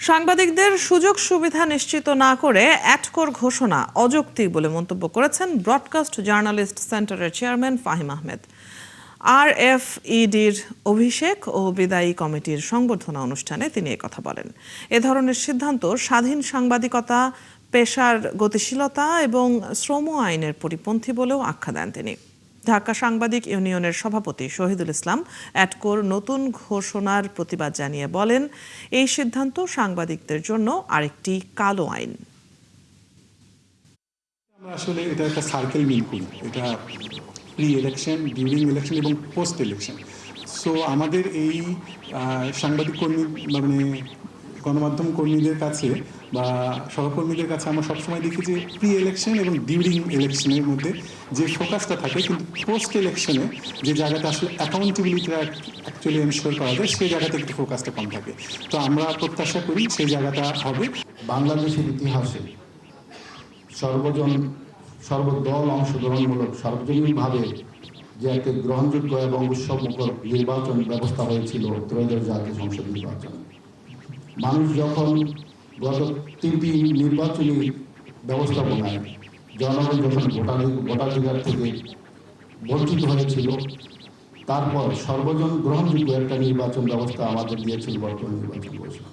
সাংবাদিকদের সুযোগ সুবিধা নিশ্চিত না করে অ্যাটকোর ঘোষণা অযৌক্তিক বলে মন্তব্য করেছেন ব্রডকাস্ট জার্নালিস্ট সেন্টারের চেয়ারম্যান ফাহিম আহমেদ। আরএফইডির অভিষেক ও বিদায়ী কমিটির সংবর্ধনা অনুষ্ঠানে তিনি একথা বলেন। এ ধরনের সিদ্ধান্ত স্বাধীন সাংবাদিকতা, পেশার গতিশীলতা এবং শ্রম আইনের পরিপন্থী বলেও আখ্যা দেন তিনি। ঢাকা সাংবাদিক ইউনিয়নের সভাপতি শহীদুল ইসলাম অ্যাটকোর নতুন ঘোষণার প্রতিবাদ জানিয়ে বলেন, এই সিদ্ধান্ত সাংবাদিকদের জন্য আরেকটি কালো আইন। আমরা আসলে এটা একটা সার্কেল মিল করি, এটা প্রি ইলেকশন, ডিউরিং ইলেকশন এবং পোস্ট ইলেকশন। সো আমাদের এই সাংবাদিক কর্মী মানে গণমাধ্যম কর্মীদের কাছে বা সহকর্মীদের কাছে আমরা সবসময় দেখি যে প্রি ইলেকশন এবং ডিউরিং ইলেকশনের মধ্যে যে ফোকাসটা থাকে, কিন্তু পোস্ট ইলেকশনে যে জায়গাটা আসলে অ্যাকাউন্টেবিলিটিটা অ্যাকচুয়ালি এনশিওর করা যায় সেই জায়গাতে একটু ফোকাসটা কম থাকে। তো আমরা প্রত্যাশা করি সেই জায়গাটা হবে। বাংলাদেশের ইতিহাসে সর্বদল অংশগ্রহণমূলক সার্বজনীনভাবে যে একটা গ্রহণযোগ্য এবং উৎসবমুখর নির্বাচন ব্যবস্থা হয়েছিল ত্রয়োদশ জাতীয় সংসদ নির্বাচন। মানুষ যখন গত তিনটি নির্বাচনী ব্যবস্থাপনায় জনগণ যখন ভোটাধিকার থেকে বঞ্চিত হয়েছিল, তারপর সর্বজন গ্রহণযোগ্য একটা নির্বাচন ব্যবস্থা আমাদের দিয়েছিল বর্তমান নির্বাচন ব্যবস্থা।